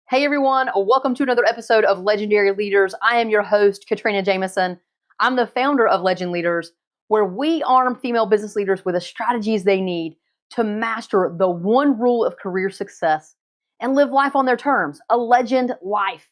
Hey everyone, welcome to another episode of Legendary Leaders. I am your host, Katrina Jameson. I'm the founder of Legend Leaders, where we arm female business leaders with the strategies they need to master the one rule of career success and live life on their terms, a legend life.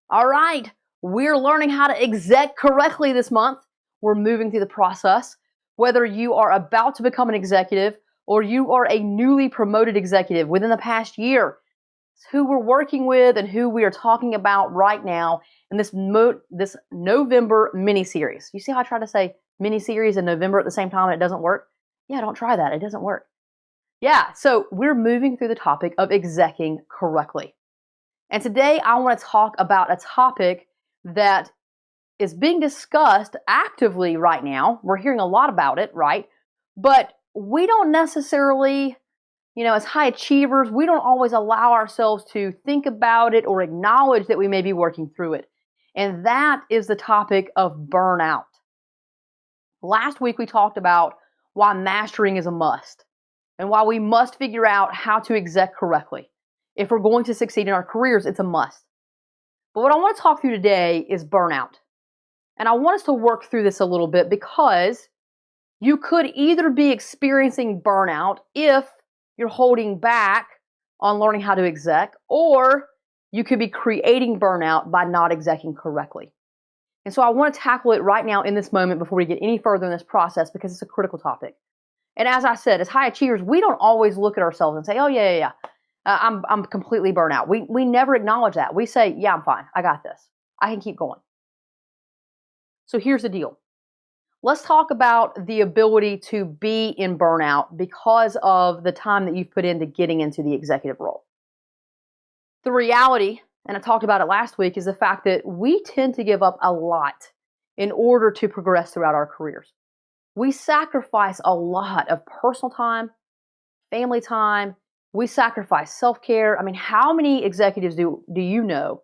All right, we're learning how to exec correctly this month. We're moving through the process. Whether you are about to become an executive or you are a newly promoted executive within the past year, who we're working with and who we are talking about right now in this November mini-series. You see how I try to say mini-series and November at the same time and it doesn't work? Yeah, don't try that. It doesn't work. Yeah, so we're moving through the topic of execing correctly. And today I want to talk about a topic that is being discussed actively right now. We're hearing a lot about it, right? But we don't necessarily, as high achievers, we don't always allow ourselves to think about it or acknowledge that we may be working through it. And that is the topic of burnout. Last week we talked about why mastering is a must and why we must figure out how to exec correctly. If we're going to succeed in our careers, it's a must. But what I want to talk through today is burnout. And I want us to work through this a little bit because you could either be experiencing burnout if you're holding back on learning how to exec, or you could be creating burnout by not execing correctly. And so I want to tackle it right now in this moment before we get any further in this process because it's a critical topic. And as I said, as high achievers, we don't always look at ourselves and say, oh, yeah. I'm completely burnt out. We never acknowledge that. We say, yeah, I'm fine. I got this. I can keep going. So here's the deal. Let's talk about the ability to be in burnout because of the time that you've put into getting into the executive role. The reality, and I talked about it last week, is the fact that we tend to give up a lot in order to progress throughout our careers. We sacrifice a lot of personal time, family time. We sacrifice self-care. I mean, how many executives do you know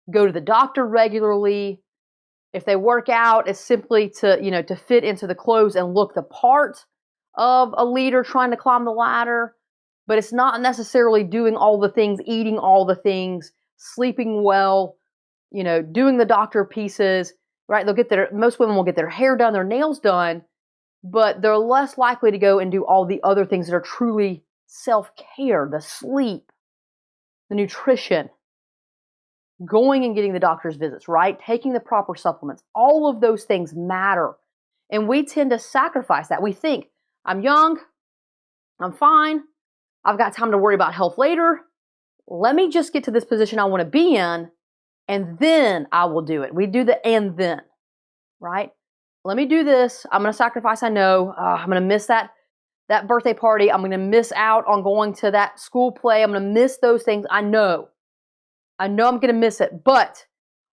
go to the doctor regularly? If they work out, it's simply to fit into the clothes and look the part of a leader trying to climb the ladder. But it's not necessarily doing all the things, eating all the things, sleeping well, doing the doctor pieces, right? Most women will get their hair done, their nails done, but they're less likely to go and do all the other things that are truly self-care, the sleep, the nutrition, going and getting the doctor's visits, right? Taking the proper supplements. All of those things matter. And we tend to sacrifice that. We think, I'm young, I'm fine, I've got time to worry about health later. Let me just get to this position I want to be in, and then I will do it. We do the and then, right? Let me do this. I'm going to sacrifice, I know. I'm going to miss that birthday party. I'm going to miss out on going to that school play. I'm going to miss those things. I know I'm going to miss it. But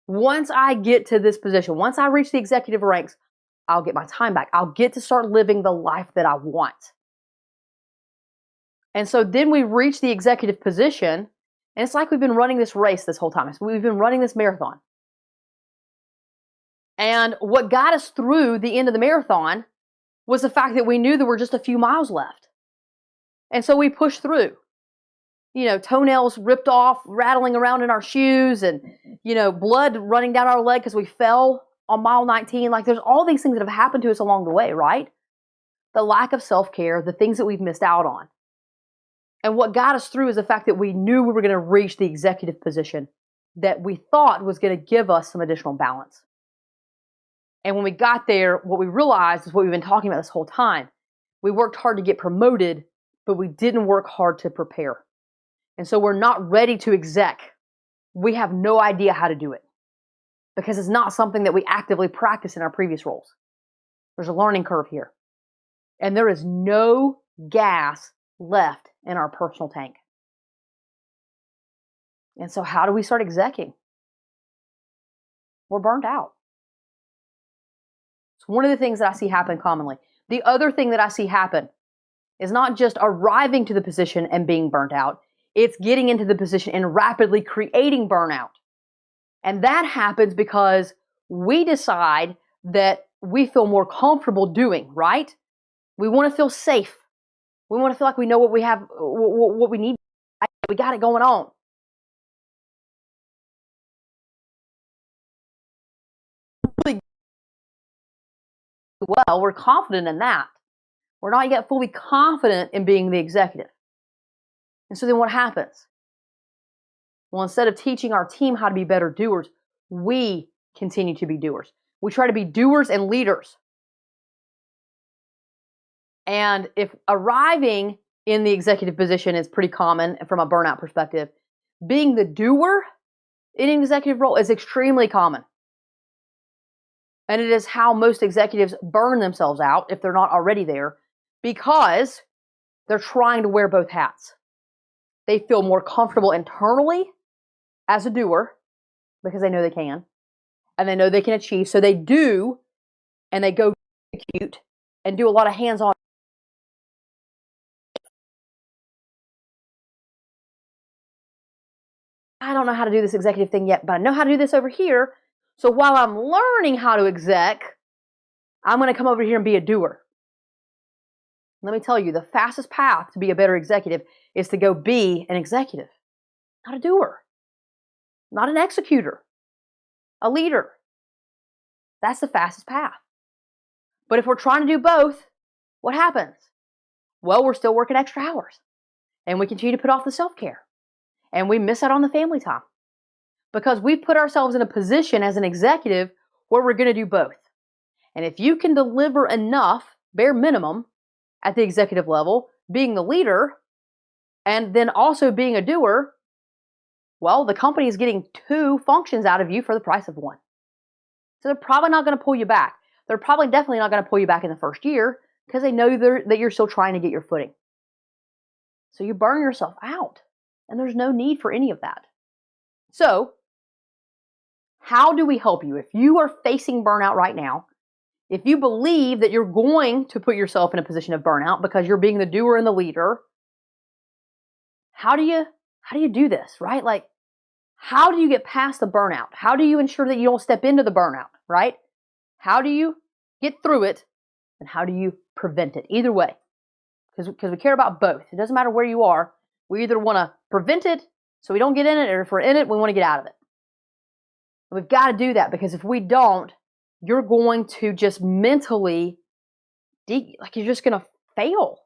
once I get to this position, once I reach the executive ranks, I'll get my time back. I'll get to start living the life that I want. And so then we reach the executive position, and it's like we've been running this race this whole time. We've been running this marathon. And what got us through the end of the marathon was the fact that we knew there were just a few miles left. And so we pushed through. Toenails ripped off, rattling around in our shoes, and, blood running down our leg because we fell on mile 19. Like, there's all these things that have happened to us along the way, right? The lack of self-care, the things that we've missed out on. And what got us through is the fact that we knew we were going to reach the executive position that we thought was going to give us some additional balance. And when we got there, what we realized is what we've been talking about this whole time. We worked hard to get promoted, but we didn't work hard to prepare. And so we're not ready to exec. We have no idea how to do it because it's not something that we actively practice in our previous roles. There's a learning curve here. And there is no gas left in our personal tank. And so how do we start execing? We're burnt out. It's one of the things that I see happen commonly. The other thing that I see happen is not just arriving to the position and being burnt out. It's getting into the position and rapidly creating burnout. And that happens because we decide that we feel more comfortable doing, right? We want to feel safe. We want to feel like we know what we have, what we need. We got it going on. really well. We're confident in that. We're not yet fully confident in being the executive. And so then what happens? Well, instead of teaching our team how to be better doers, we continue to be doers. We try to be doers and leaders. And if arriving in the executive position is pretty common from a burnout perspective, being the doer in an executive role is extremely common. And it is how most executives burn themselves out if they're not already there, because they're trying to wear both hats. They feel more comfortable internally as a doer because they know they can, and they know they can achieve. So they do, and they go execute and do a lot of hands-on. I don't know how to do this executive thing yet, but I know how to do this over here. So while I'm learning how to exec, I'm going to come over here and be a doer. Let me tell you, the fastest path to be a better executive is to go be an executive, not a doer, not an executor, a leader. That's the fastest path. But if we're trying to do both, what happens? Well, we're still working extra hours, and we continue to put off the self-care, and we miss out on the family time because we put ourselves in a position as an executive where we're going to do both. And if you can deliver enough, bare minimum, at the executive level, being the leader, and then also being a doer, well, the company is getting two functions out of you for the price of one. So they're probably not going to pull you back. They're probably definitely not going to pull you back in the first year because they know that you're still trying to get your footing. So you burn yourself out, and there's no need for any of that. So how do we help you? If you are facing burnout right now, if you believe that you're going to put yourself in a position of burnout because you're being the doer and the leader, how do you do this, right? Like, how do you get past the burnout? How do you ensure that you don't step into the burnout, right? How do you get through it, and how do you prevent it? Either way, because we care about both. It doesn't matter where you are. We either want to prevent it so we don't get in it, or if we're in it, we want to get out of it. And we've got to do that, because if we don't, you're going to just mentally, you're just going to fail.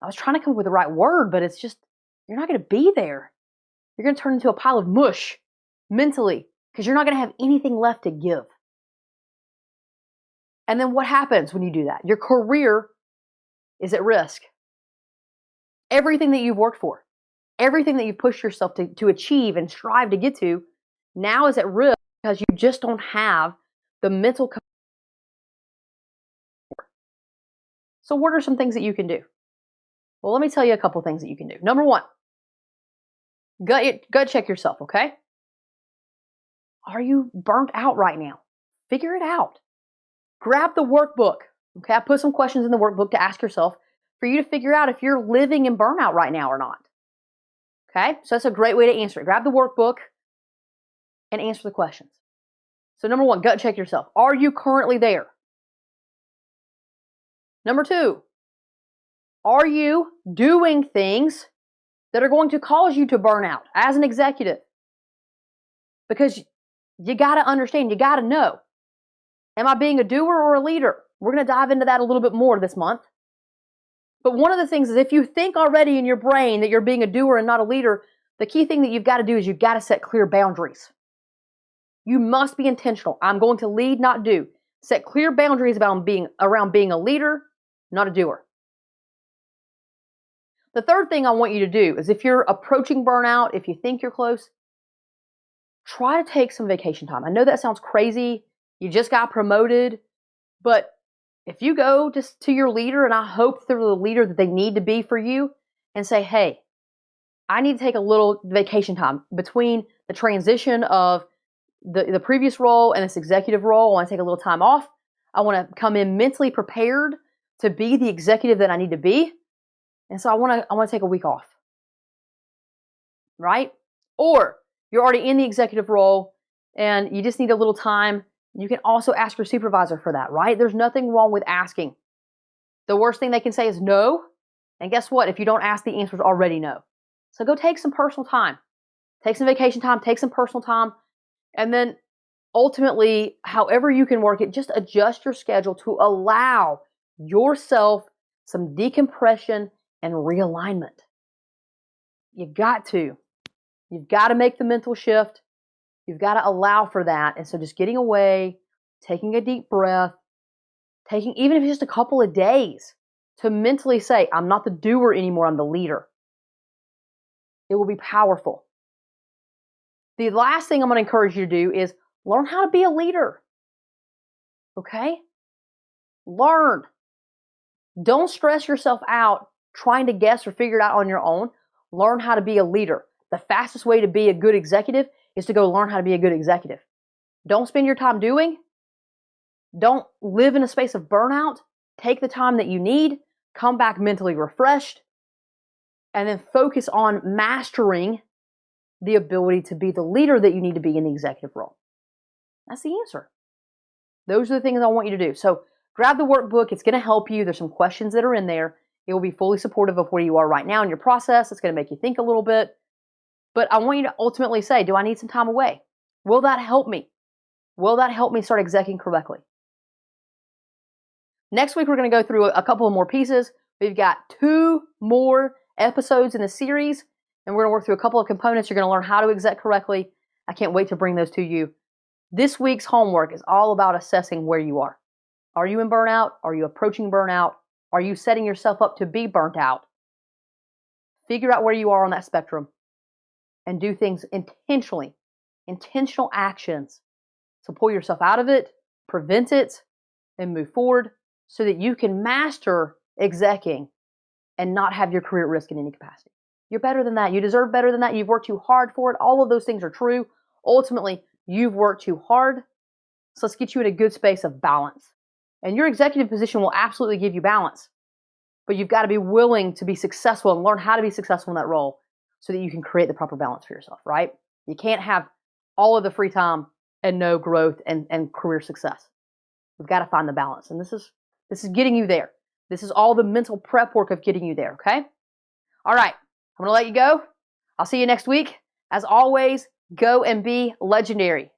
I was trying to come up with the right word, but it's just, you're not going to be there. You're going to turn into a pile of mush mentally, because you're not going to have anything left to give. And then what happens when you do that? Your career is at risk. Everything that you've worked for, everything that you've pushed yourself to achieve and strive to get to, now is at risk because you just don't have the mental capacity. So what are some things that you can do? Well, let me tell you a couple things that you can do. Number one, gut check yourself, okay? Are you burnt out right now? Figure it out. Grab the workbook, okay? I put some questions in the workbook to ask yourself for you to figure out if you're living in burnout right now or not. Okay? So that's a great way to answer it. Grab the workbook and answer the questions. So number one, gut check yourself. Are you currently there? Number two, are you doing things that are going to cause you to burn out as an executive? Because you got to understand, you got to know. Am I being a doer or a leader? We're going to dive into that a little bit more this month. But one of the things is, if you think already in your brain that you're being a doer and not a leader, the key thing that you've got to do is you've got to set clear boundaries. You must be intentional. I'm going to lead, not do. Set clear boundaries around being a leader, not a doer. The third thing I want you to do is, if you're approaching burnout, if you think you're close, try to take some vacation time. I know that sounds crazy. You just got promoted, but if you go just to your leader, and I hope they're the leader that they need to be for you, and say, hey, I need to take a little vacation time between the transition of the previous role and this executive role. I want to take a little time off. I want to come in mentally prepared to be the executive that I need to be. And so I want to take a week off. Right? Or you're already in the executive role and you just need a little time. You can also ask your supervisor for that, right? There's nothing wrong with asking. The worst thing they can say is no. And guess what? If you don't ask, the answer is already no. So go take some personal time. Take some vacation time, take some personal time. And then ultimately, however you can work it, just adjust your schedule to allow yourself some decompression and realignment. You've got to. You've got to make the mental shift. You've got to allow for that. And so just getting away, taking a deep breath, taking, even if it's just a couple of days, to mentally say, I'm not the doer anymore, I'm the leader. It will be powerful. The last thing I'm going to encourage you to do is learn how to be a leader. Okay? Learn. Don't stress yourself out trying to guess or figure it out on your own. Learn how to be a leader. The fastest way to be a good executive is to go learn how to be a good executive. Don't spend your time doing. Don't live in a space of burnout. Take the time that you need. Come back mentally refreshed. And then focus on mastering the ability to be the leader that you need to be in the executive role. That's the answer. Those are the things I want you to do. So grab the workbook. It's going to help you. There's some questions that are in there. It will be fully supportive of where you are right now in your process. It's going to make you think a little bit. But I want you to ultimately say, do I need some time away? Will that help me? Will that help me start executing correctly? Next week, we're going to go through a couple of more pieces. We've got 2 more episodes in the series, and we're going to work through a couple of components. You're going to learn how to exec correctly. I can't wait to bring those to you. This week's homework is all about assessing where you are. Are you in burnout? Are you approaching burnout? Are you setting yourself up to be burnt out? Figure out where you are on that spectrum and do things intentionally. Intentional actions to pull yourself out of it, prevent it, and move forward so that you can master execing and not have your career at risk in any capacity. You're better than that. You deserve better than that. You've worked too hard for it. All of those things are true. Ultimately, you've worked too hard. So let's get you in a good space of balance. And your executive position will absolutely give you balance. But you've got to be willing to be successful and learn how to be successful in that role so that you can create the proper balance for yourself, right? You can't have all of the free time and no growth and career success. We've got to find the balance. And this is getting you there. This is all the mental prep work of getting you there, okay? All right, I'm going to let you go. I'll see you next week. As always, go and be legendary.